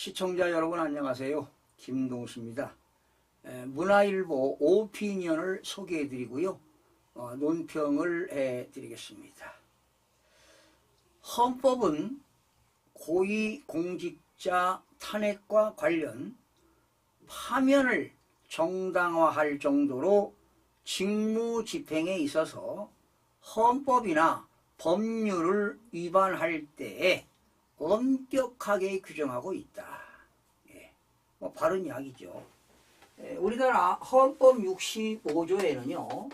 시청자 여러분 안녕하세요. 김동수입니다. 문화일보 오피니언을 소개해드리고요. 논평을 해드리겠습니다. 헌법은 고위공직자 탄핵과 관련 파면을 정당화할 정도로 직무집행에 있어서 헌법이나 법률을 위반할 때에 엄격하게 규정하고 있다. 바른 이야기죠. 우리나라 헌법 65조에는요.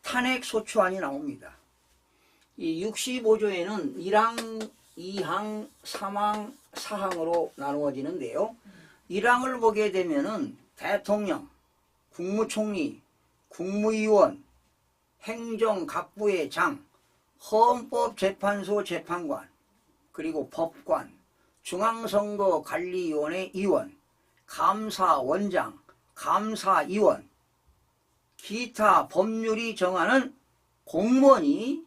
탄핵소추안이 나옵니다. 이 65조에는 1항, 2항, 3항, 4항으로 나누어지는데요. 1항을 보게 되면은 대통령, 국무총리, 국무위원, 행정각부의 장, 헌법재판소 재판관, 그리고 법관, 중앙선거관리위원회 위원, 감사원장, 감사위원, 기타 법률이 정하는 공무원이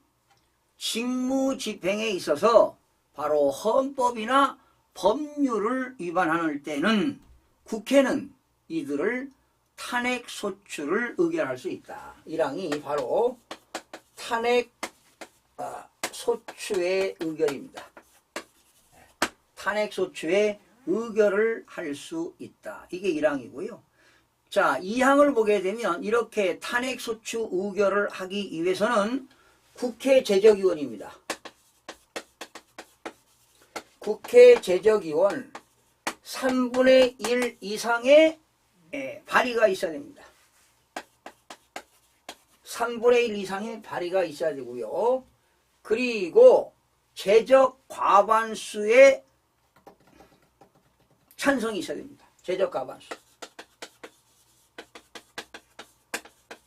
직무집행에 있어서 바로 헌법이나 법률을 위반할 때는 국회는 이들을 탄핵소추를 의결할 수 있다. 1항이 바로 탄핵소추의 의결입니다. 탄핵소추의 의결을 할 수 있다. 이게 1항이고요. 자, 2항을 보게 되면 이렇게 탄핵소추 의결을 하기 위해서는 국회 제적위원입니다. 국회 제적위원 3분의 1 이상의 발의가 있어야 됩니다. 3분의 1 이상의 발의가 있어야 되고요. 그리고 제적 과반수의 찬성이 있어야 됩니다. 제적 과반수.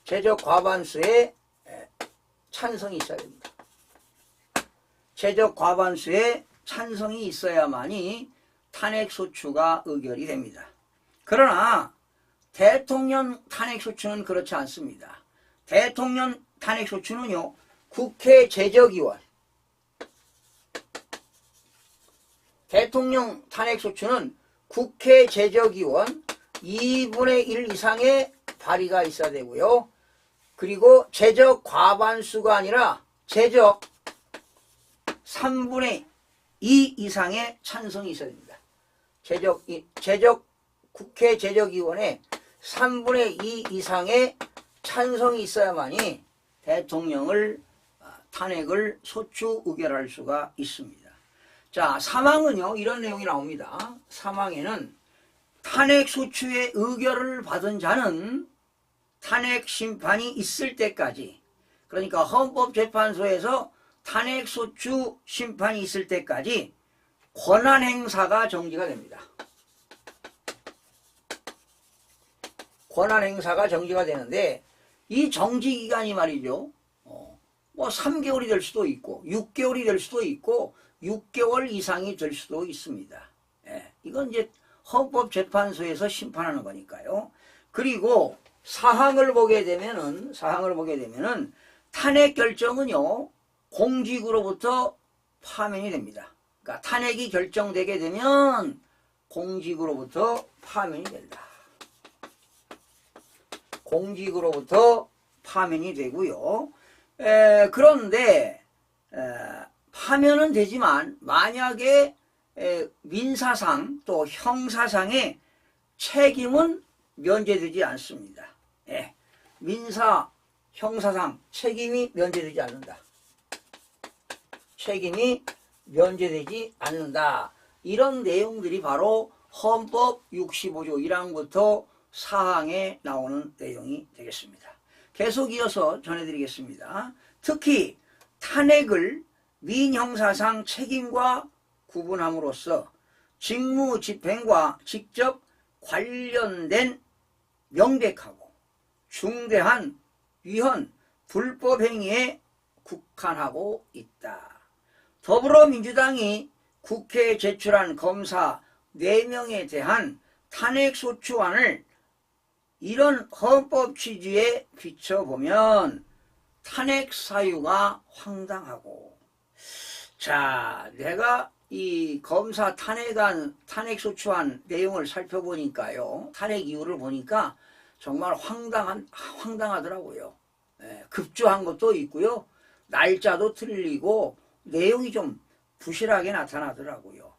제적 과반수의 찬성이 있어야 됩니다. 제적 과반수의 찬성이 있어야만이 탄핵소추가 의결이 됩니다. 그러나 대통령 탄핵소추는 그렇지 않습니다. 대통령 탄핵소추는요, 국회 제적위원, 대통령 탄핵소추는 국회 제적위원 2분의 1 이상의 발의가 있어야 되고요. 그리고 제적 과반수가 아니라 제적 3분의 2 이상의 찬성이 있어야 됩니다. 국회 제적위원회 3분의 2 이상의 찬성이 있어야만이 대통령을 탄핵을 소추 의결할 수가 있습니다. 자, 3항은요, 이런 내용이 나옵니다. 3항에는 탄핵소추의 의결을 받은 자는 탄핵 심판이 있을 때까지, 그러니까 헌법재판소에서 탄핵소추 심판이 있을 때까지 권한행사가 정지가 됩니다. 권한행사가 정지가 되는데 이 정지기간이 말이죠. 뭐 3개월이 될 수도 있고 6개월이 될 수도 있고 6개월 이상이 될 수도 있습니다. 이건 이제 헌법재판소에서 심판하는 거니까요. 그리고 사항을 보게 되면은 탄핵 결정은요, 공직으로부터 파면이 됩니다. 그러니까 탄핵이 결정되게 되면 공직으로부터 파면이 된다. 공직으로부터 파면이 되고요. 그런데 파면은 되지만 만약에 민사상 또 형사상의 책임은 면제되지 않습니다. 민사, 형사상 책임이 면제되지 않는다. 책임이 면제되지 않는다. 이런 내용들이 바로 헌법 65조 1항부터 4항에 나오는 내용이 되겠습니다. 계속 이어서 전해드리겠습니다. 특히 탄핵을 민형사상 책임과 구분함으로써 직무집행과 직접 관련된 명백하고 중대한 위헌, 불법행위에 국한하고 있다. 더불어민주당이 국회에 제출한 검사 4명에 대한 탄핵소추안을 이런 헌법 취지에 비춰보면 탄핵 사유가 황당하고, 자, 내가 이 검사 탄핵소추안 내용을 살펴보니까요. 탄핵 이유를 보니까 정말 황당하더라고요. 예, 급조한 것도 있고요. 날짜도 틀리고 내용이 좀 부실하게 나타나더라고요.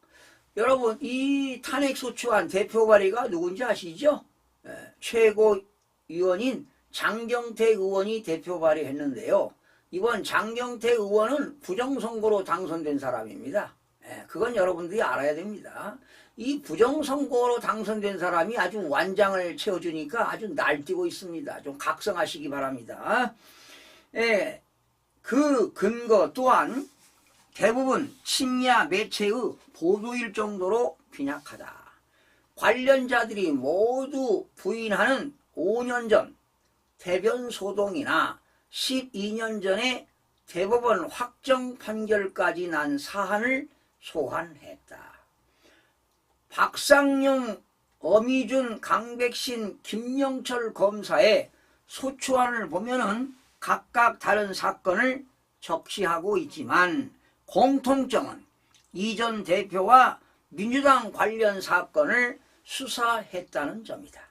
여러분, 이 탄핵소추안 대표 발의가 누군지 아시죠? 예, 최고위원인 장경태 의원이 대표 발의했는데요. 이번 장경태 의원은 부정선거로 당선된 사람입니다. 예, 그건 여러분들이 알아야 됩니다. 이 부정선거로 당선된 사람이 아주 완장을 채워주니까 아주 날뛰고 있습니다. 좀 각성하시기 바랍니다. 예, 그 근거 또한 대부분 친야 매체의 보도일 정도로 빈약하다. 관련자들이 모두 부인하는 5년 전 대변 소동이나 12년 전에 대법원 확정 판결까지 난 사안을 소환했다. 박상용, 어미준, 강백신, 김영철 검사의 소추안을 보면은 각각 다른 사건을 적시하고 있지만 공통점은 이 전 대표와 민주당 관련 사건을 수사했다는 점이다.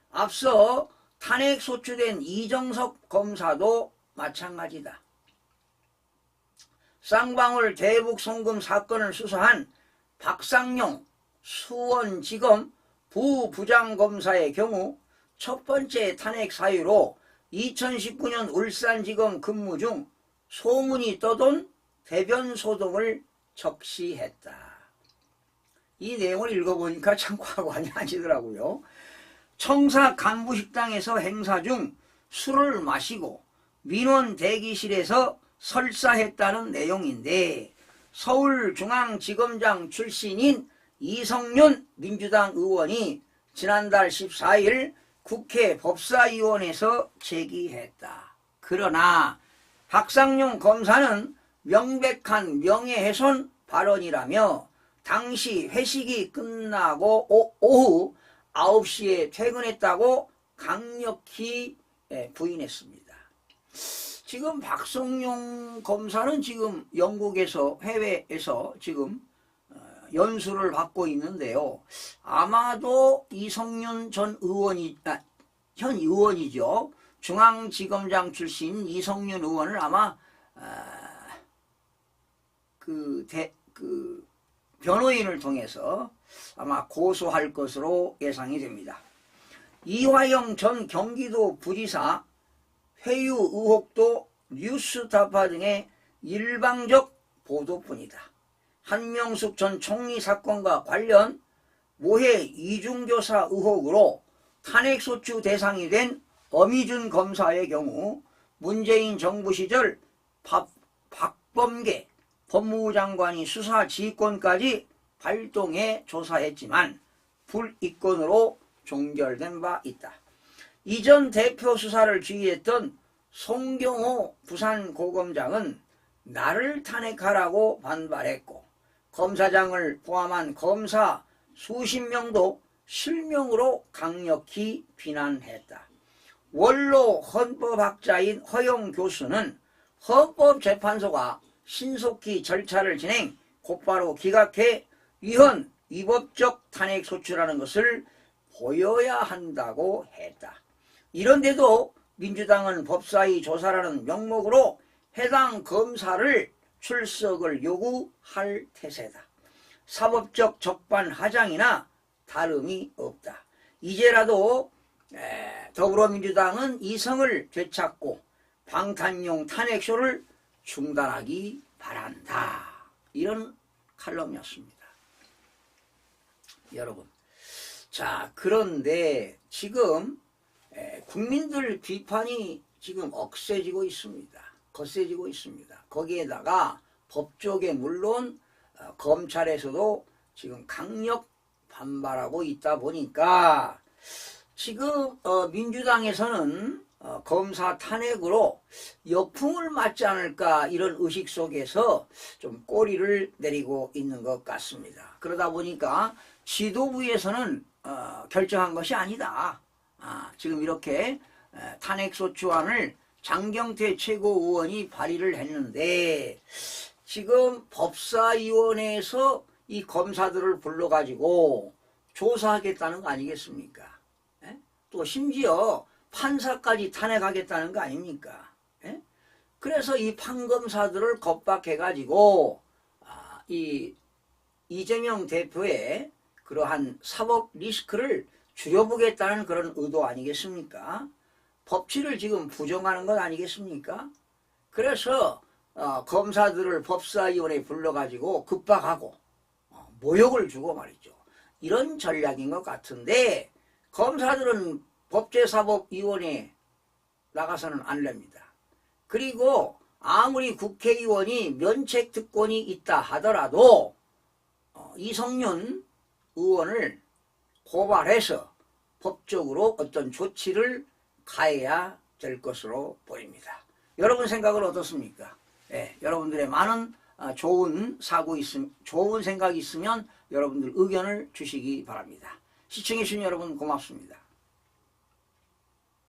앞서 탄핵 소추된 이정석 검사도 마찬가지다. 쌍방울 대북 송금 사건을 수사한 박상용 수원지검 부부장검사의 경우 첫 번째 탄핵 사유로 2019년 울산지검 근무 중 소문이 떠돈 대변 소동을 적시했다. 이 내용을 읽어보니까 참 과관이 아니더라고요. 청사 간부식당에서 행사 중 술을 마시고 민원 대기실에서 설사했다는 내용인데 서울중앙지검장 출신인 이성윤 민주당 의원이 지난달 14일 국회 법사위원회에서 제기했다. 그러나 박상용 검사는 명백한 명예훼손 발언이라며 당시 회식이 끝나고 오후 9시에 퇴근했다고 강력히 부인했습니다. 지금 박성용 검사는 지금 영국에서 해외에서 지금 연수를 받고 있는데요. 아마도 이성윤 전 의원이 현 의원이죠. 중앙지검장 출신 이성윤 의원을 아마 변호인을 통해서 아마 고소할 것으로 예상이 됩니다. 이화영 전 경기도 부지사 회유 의혹도 뉴스타파 등의 일방적 보도뿐이다. 한명숙 전 총리 사건과 관련 모해 이중교사 의혹으로 탄핵소추 대상이 된 어미준 검사의 경우 문재인 정부 시절 박범계 법무부 장관이 수사 지휘권까지 발동해 조사했지만 불이권으로 종결된 바 있다. 이전 대표 수사를 지휘했던 송경호 부산고검장은 나를 탄핵하라고 반발했고 검사장을 포함한 검사 수십 명도 실명으로 강력히 비난했다. 원로 헌법학자인 허영 교수는 헌법재판소가 신속히 절차를 진행 곧바로 기각해 위헌 위법적 탄핵소추라는 것을 보여야 한다고 했다. 이런데도 민주당은 법사위 조사라는 명목으로 해당 검사를 출석을 요구할 태세다. 사법적 적반하장이나 다름이 없다. 이제라도 더불어민주당은 이성을 되찾고 방탄용 탄핵쇼를 중단하기 바란다. 이런 칼럼이었습니다. 여러분, 자, 그런데 지금 국민들 비판이 지금 억세지고 있습니다. 거세지고 있습니다. 거기에다가 법조계 물론 검찰에서도 지금 강력 반발하고 있다 보니까 지금 민주당에서는 검사 탄핵으로 역풍을 맞지 않을까 이런 의식 속에서 좀 꼬리를 내리고 있는 것 같습니다. 그러다 보니까 지도부에서는 결정한 것이 아니다. 지금 이렇게 탄핵소추안을 장경태 최고의원이 발의를 했는데 지금 법사위원회에서 이 검사들을 불러가지고 조사하겠다는 거 아니겠습니까? 예? 또 심지어 판사까지 탄핵하겠다는 거 아닙니까? 예? 그래서 이 판검사들을 겁박해가지고 이 이재명 대표의 그러한 사법 리스크를 줄여보겠다는 그런 의도 아니겠습니까? 법치를 지금 부정하는 것 아니겠습니까? 그래서 검사들을 법사위원회에 불러가지고 급박하고 모욕을 주고 말이죠. 이런 전략인 것 같은데 검사들은 법제사법위원회에 나가서는 안 됩니다. 그리고 아무리 국회의원이 면책특권이 있다 하더라도 이성윤 의원을 고발해서 법적으로 어떤 조치를 가해야 될 것으로 보입니다. 여러분 생각은 어떻습니까? 예, 여러분들의 많은 좋은 좋은 생각이 있으면 여러분들 의견을 주시기 바랍니다. 시청해주신 여러분 고맙습니다.